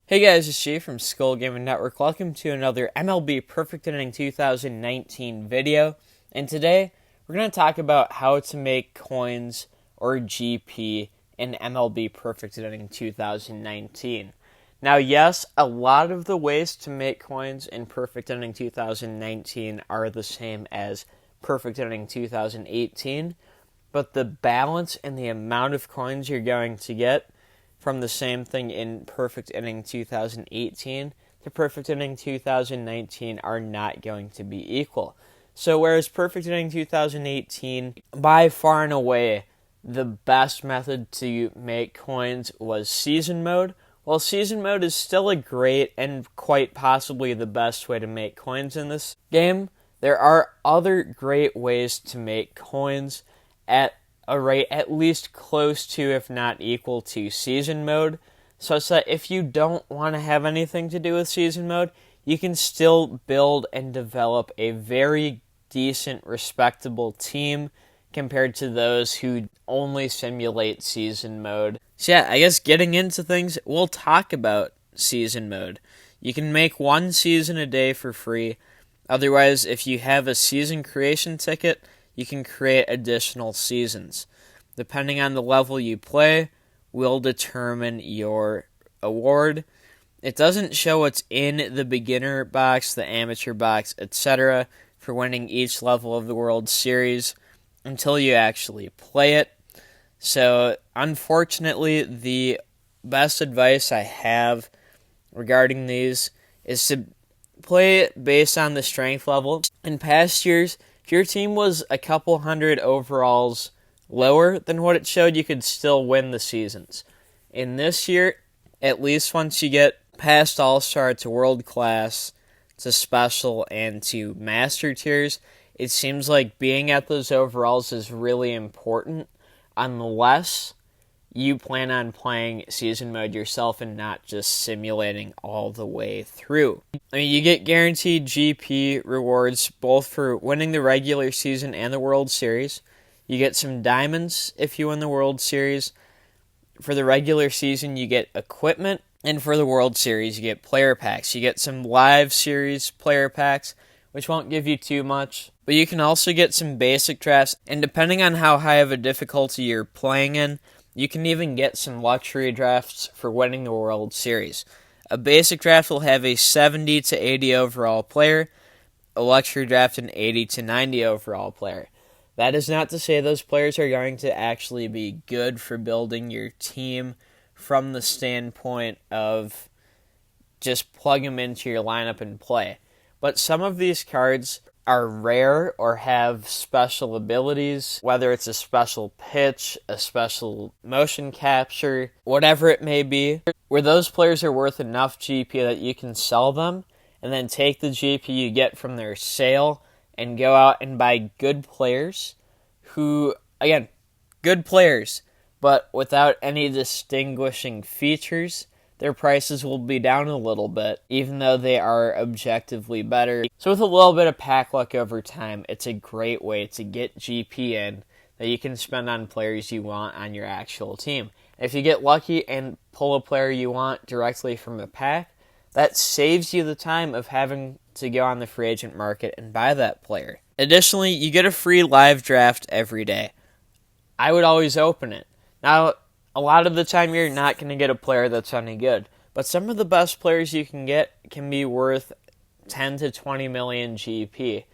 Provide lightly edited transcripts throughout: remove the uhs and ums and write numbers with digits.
Hey guys, it's G from Skull Gaming Network. Welcome to another MLB Perfect Inning 2019 video. And today, we're going to talk about how to make coins or GP in MLB Perfect Inning 2019. Now, yes, a lot of the ways to make coins in Perfect Inning 2019 are the same as Perfect Inning 2018, but the balance and the amount of coins you're going to get from the same thing in Perfect Inning 2018 to Perfect Inning 2019 are not going to be equal. So whereas Perfect Inning 2018, by far and away, the best method to make coins was Season Mode, well, Season Mode is still a great and quite possibly the best way to make coins in this game. There are other great ways to make coins at a rate at least close to, if not equal to, Season Mode, such that if you don't want to have anything to do with Season Mode, you can still build and develop a very decent, respectable team compared to those who only simulate Season Mode. So yeah, I guess getting into things, we'll talk about Season Mode. You can make one season a day for free. Otherwise, if you have a season creation ticket, you can create additional seasons. Depending on the level you play, will determine your award. It doesn't show what's in the beginner box, the amateur box, etc. for winning each level of the World Series until you actually play it. So, unfortunately, the best advice I have regarding these is to play it based on the strength level. In past years, if your team was a couple hundred overalls lower than what it showed, you could still win the seasons. In this year, at least once you get past All-Star to World Class, to Special, and to Master tiers, it seems like being at those overalls is really important, unless you plan on playing Season Mode yourself and not just simulating all the way through. I mean, you get guaranteed GP rewards both for winning the regular season and the World Series. You get some diamonds if you win the World Series. For the regular season, you get equipment. And for the World Series, you get player packs. You get some live series player packs, which won't give you too much. But you can also get some basic drafts. And depending on how high of a difficulty you're playing in, you can even get some luxury drafts for winning the World Series. A basic draft will have a 70 to 80 overall player, a luxury draft an 80 to 90 overall player. That is not to say those players are going to actually be good for building your team from the standpoint of just plug them into your lineup and play. But some of these cards are rare or have special abilities, whether it's a special pitch, a special motion capture, whatever it may be, where those players are worth enough GP that you can sell them and then take the GP you get from their sale and go out and buy good players who, again, good players, but without any distinguishing features. Their prices will be down a little bit, even though they are objectively better. So with a little bit of pack luck over time, it's a great way to get GP in that you can spend on players you want on your actual team. If you get lucky and pull a player you want directly from a pack, that saves you the time of having to go on the free agent market and buy that player. Additionally, you get a free live draft every day. I would always open it. Now, a lot of the time you're not going to get a player that's any good, but some of the best players you can get can be worth 10 to 20 million GP,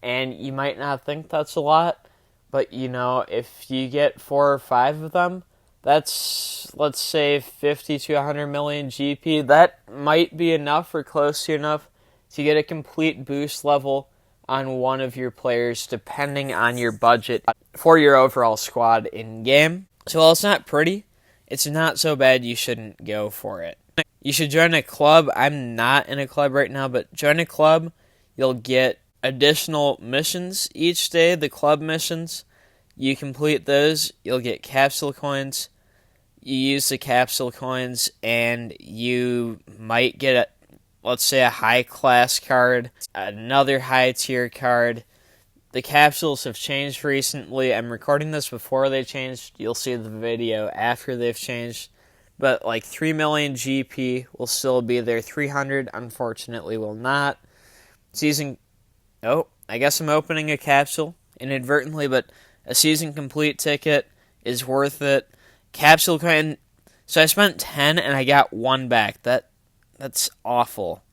and you might not think that's a lot, but you know, if you get 4 or 5 of them, that's, let's say, 50 to 100 million GP. That might be enough or close to enough to get a complete boost level on one of your players, depending on your budget for your overall squad in-game. So while it's not pretty, it's not so bad you shouldn't go for it. You should join a club. I'm not in a club right now, but join a club. You'll get additional missions each day, the club missions. You complete those, you'll get Capsule Coins. You use the Capsule Coins, and you might get, let's say, a high-class card, another high-tier card. The capsules have changed recently. I'm recording this before they changed. You'll see the video after they've changed. but like 3 million GP will still be there. 300, unfortunately, will not. I guess I'm opening a capsule inadvertently, but a season complete ticket is worth it. Capsule coin. So I spent 10 and I got 1 back. That's awful.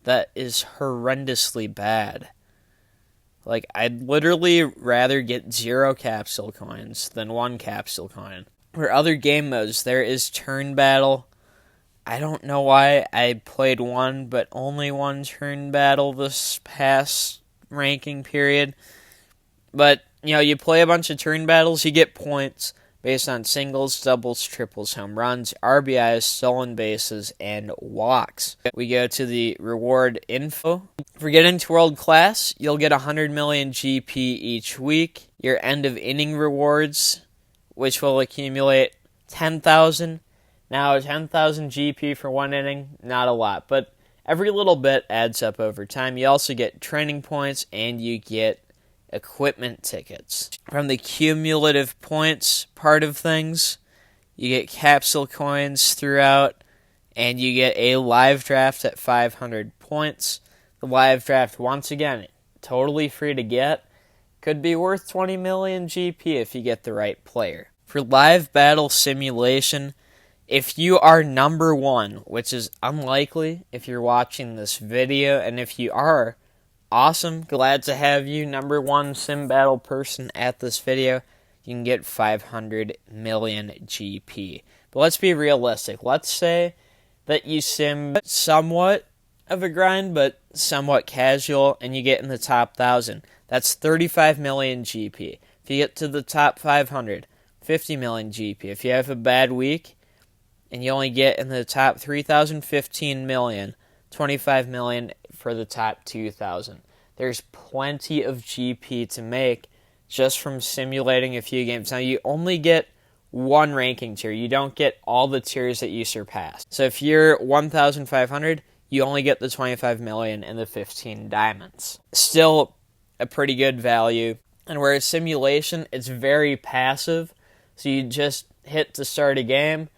That is horrendously bad. Like, I'd literally rather get 0 capsule coins than 1 capsule coin. For other game modes, there is turn battle. I don't know why I played 1, but only 1 turn battle this past ranking period. But, you play a bunch of turn battles, you get points based on singles, doubles, triples, home runs, RBIs, stolen bases, and walks. We go to the reward info. For getting to World Class, you'll get 100 million GP each week. Your end of inning rewards, which will accumulate 10,000. Now, 10,000 GP for 1 inning, not a lot, but every little bit adds up over time. You also get training points, and you get equipment tickets. From the cumulative points part of things, you get capsule coins throughout, and you get a live draft at 500 points. The live draft, once again, totally free to get. Could be worth 20 million GP if you get the right player. For live battle simulation, if you are number 1, which is unlikely if you're watching this video, and if you are, awesome, glad to have you, number 1 sim battle person at this video. You can get 500 million GP. But let's be realistic. Let's say that you sim somewhat of a grind, but somewhat casual, and you get in the top 1,000. That's 35 million GP. If you get to the top 500, 50 million GP. If you have a bad week, and you only get in the top 3,000, 15 million, 25 million for the top 2,000. There's plenty of GP to make just from simulating a few games. Now, you only get 1 ranking tier. You don't get all the tiers that you surpass. So if you're 1,500, you only get the 25 million and the 15 diamonds. Still a pretty good value. And whereas simulation, it's very passive. So you just hit to start a game,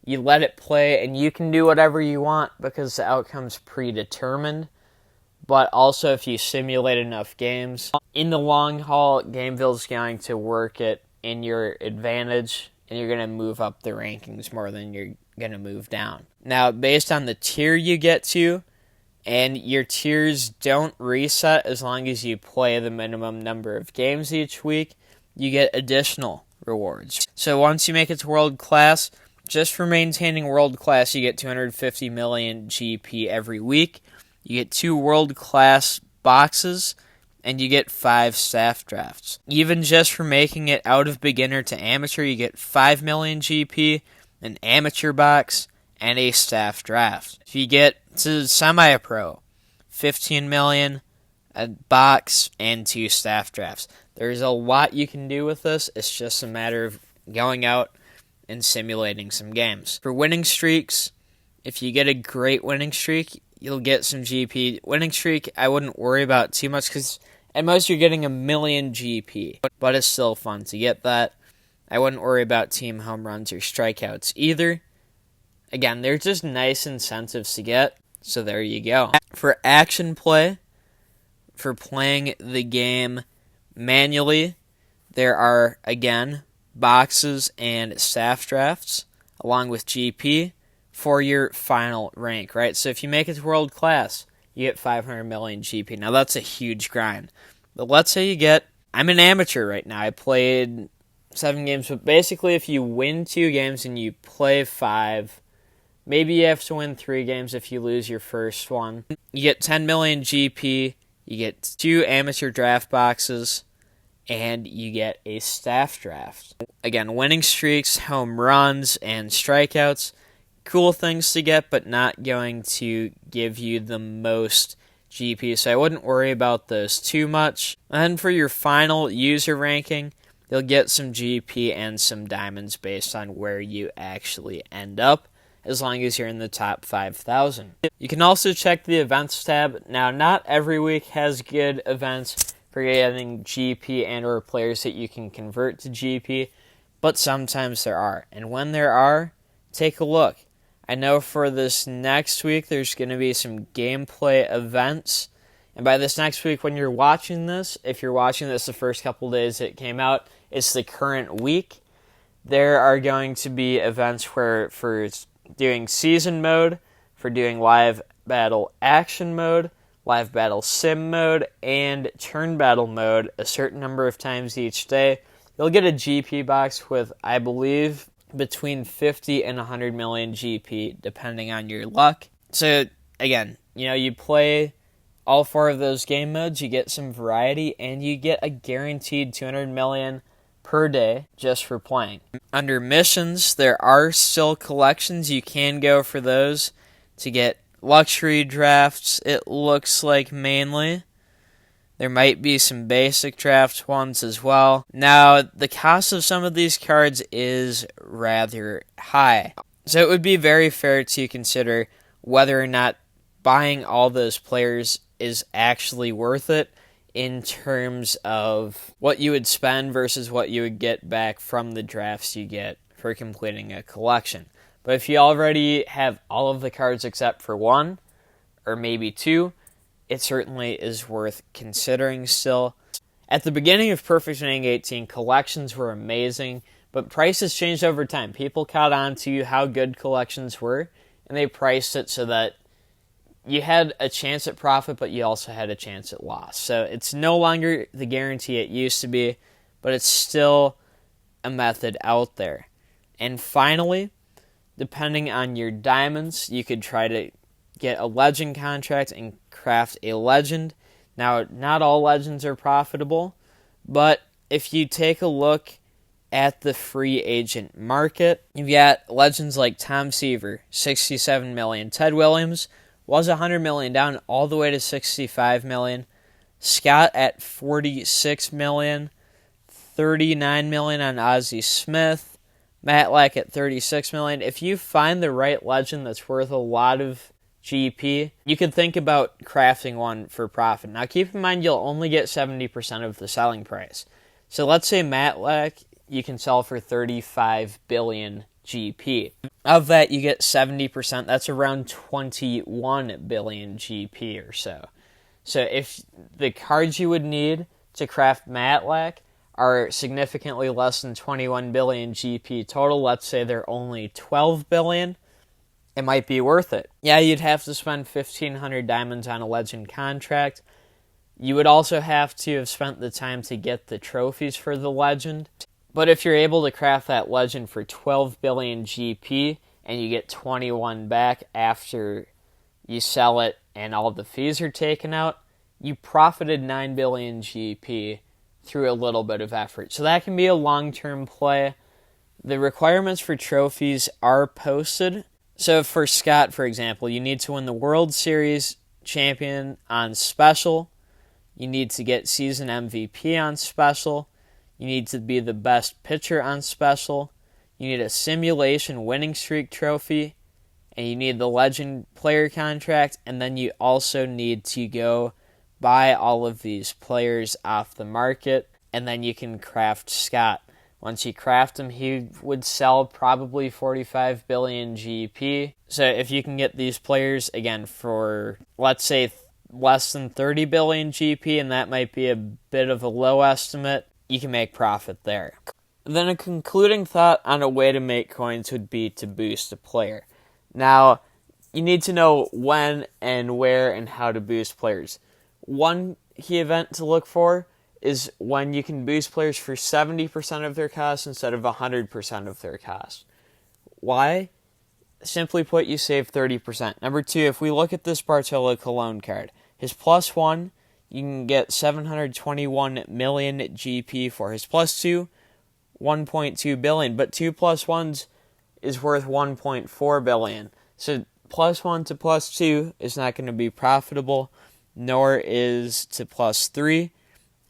you let it play, and you can do whatever you want because the outcome's predetermined. But also, if you simulate enough games, in the long haul, Gameville's going to work it in your advantage, and you're going to move up the rankings more than you're going to move down. Now, based on the tier you get to, and your tiers don't reset as long as you play the minimum number of games each week, you get additional rewards. So once you make it to World Class, just for maintaining World Class, you get 250 million GP every week. You get 2 World Class boxes, and you get 5 staff drafts. Even just for making it out of beginner to amateur, you get 5 million GP, an amateur box, and a staff draft. If you get to semi-pro, 15 million, a box, and 2 staff drafts. There's a lot you can do with this. It's just a matter of going out and simulating some games. For winning streaks, if you get a great winning streak, you'll get some GP. Winning streak, I wouldn't worry about too much because at most you're getting 1 million GP. But it's still fun to get that. I wouldn't worry about team home runs or strikeouts either. Again, they're just nice incentives to get, so there you go. For action play, for playing the game manually, there are, again, boxes and staff drafts, along with GP, for your final rank, right? So if you make it to World Class, you get 500 million GP. Now, that's a huge grind. But let's say you get... I'm an amateur right now. I played 7 games, but basically if you win 2 games and you play 5... maybe you have to win 3 games if you lose your first one. You get 10 million GP, you get 2 amateur draft boxes, and you get a staff draft. Again, winning streaks, home runs, and strikeouts, cool things to get, but not going to give you the most GP, so I wouldn't worry about those too much. And then for your final user ranking, you'll get some GP and some diamonds based on where you actually end up, as long as you're in the top 5,000. You can also check the events tab. Now, not every week has good events for getting GP and or players that you can convert to GP, but sometimes there are. And when there are, take a look. I know for this next week there's going to be some gameplay events. And by this next week, when you're watching this, if you're watching this the first couple days it came out, it's the current week. There are going to be events where for doing season mode, for doing live battle action mode, live battle sim mode, and turn battle mode a certain number of times each day. You'll get a GP box with, I believe, between 50 and 100 million GP, depending on your luck. So, again, you play all 4 of those game modes, you get some variety, and you get a guaranteed 200 million per day just for playing. Under missions, there are still collections. You can go for those to get luxury drafts, it looks like mainly. There might be some basic draft ones as well. Now, the cost of some of these cards is rather high. So it would be very fair to consider whether or not buying all those players is actually worth it in terms of what you would spend versus what you would get back from the drafts you get for completing a collection. But if you already have all of the cards except for 1, or maybe 2, it certainly is worth considering still. At the beginning of Perfect Inning 18, collections were amazing, but prices changed over time. People caught on to how good collections were, and they priced it so that you had a chance at profit, but you also had a chance at loss. So it's no longer the guarantee it used to be, but it's still a method out there. And finally, depending on your diamonds, you could try to get a legend contract and craft a legend. Now, not all legends are profitable, but if you take a look at the free agent market, you've got legends like Tom Seaver, 67 million. Ted Williams was 100 million, down all the way to 65 million. Scott at 46 million, 39 million on Ozzie Smith. Matlack at 36 million. If you find the right legend that's worth a lot of GP, you could think about crafting one for profit. Now keep in mind you'll only get 70% of the selling price. So let's say Matlack you can sell for 35 billion GP. Of that you get 70%, that's around 21 billion GP or so. So if the cards you would need to craft Matlack are significantly less than 21 billion GP total, let's say they're only 12 billion, it might be worth it. Yeah, you'd have to spend 1,500 diamonds on a legend contract. You would also have to have spent the time to get the trophies for the legend. But if you're able to craft that legend for 12 billion GP and you get 21 back after you sell it and all the fees are taken out, you profited 9 billion GP through a little bit of effort. So that can be a long-term play. The requirements for trophies are posted. So for Scott, for example, you need to win the World Series champion on special. You need to get season MVP on special. You need to be the best pitcher on special. You need a simulation winning streak trophy. And you need the legend player contract. And then you also need to go buy all of these players off the market. And then you can craft Scott. Once you craft him, he would sell probably 45 billion GP. So if you can get these players, again, for, let's say, less than 30 billion GP, and that might be a bit of a low estimate, you can make profit there. Then a concluding thought on a way to make coins would be to boost a player. Now, you need to know when and where and how to boost players. One key event to look for is when you can boost players for 70% of their cost instead of 100% of their cost. Why? Simply put, you save 30%. Number 2, if we look at this Bartolo Colon card, his +1, you can get 721 million GP for. His +2, 1.2 billion, but 2 +1s is worth 1.4 billion. So +1 to +2 is not going to be profitable, nor is to +3.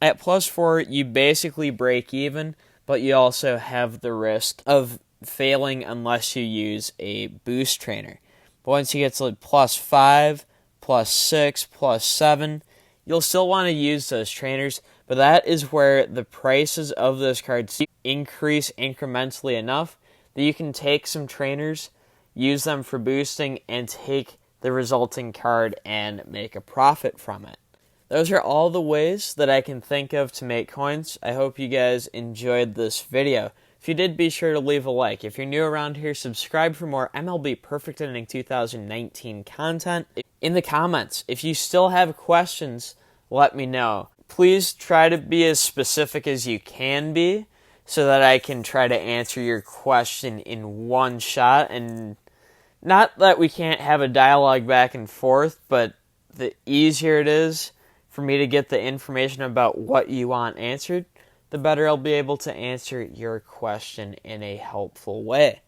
At +4, you basically break even, but you also have the risk of failing unless you use a boost trainer. But once you get to +5, +6, +7, you'll still want to use those trainers, but that is where the prices of those cards increase incrementally enough that you can take some trainers use them for boosting, and take the resulting card and make a profit from it. Those are all the ways that I can think of to make coins. I hope you guys enjoyed this video. If you did, be sure to leave a like. If you're new around here, subscribe for more MLB Perfect Inning 2019 content. In the comments, if you still have questions, let me know. Please try to be as specific as you can be so that I can try to answer your question in one shot. And not that we can't have a dialogue back and forth, but the easier it is for me to get the information about what you want answered, the better I'll be able to answer your question in a helpful way.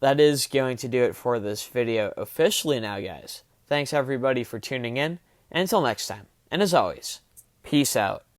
That is going to do it for this video officially now, guys. Thanks everybody for tuning in, and until next time, and as always, peace out.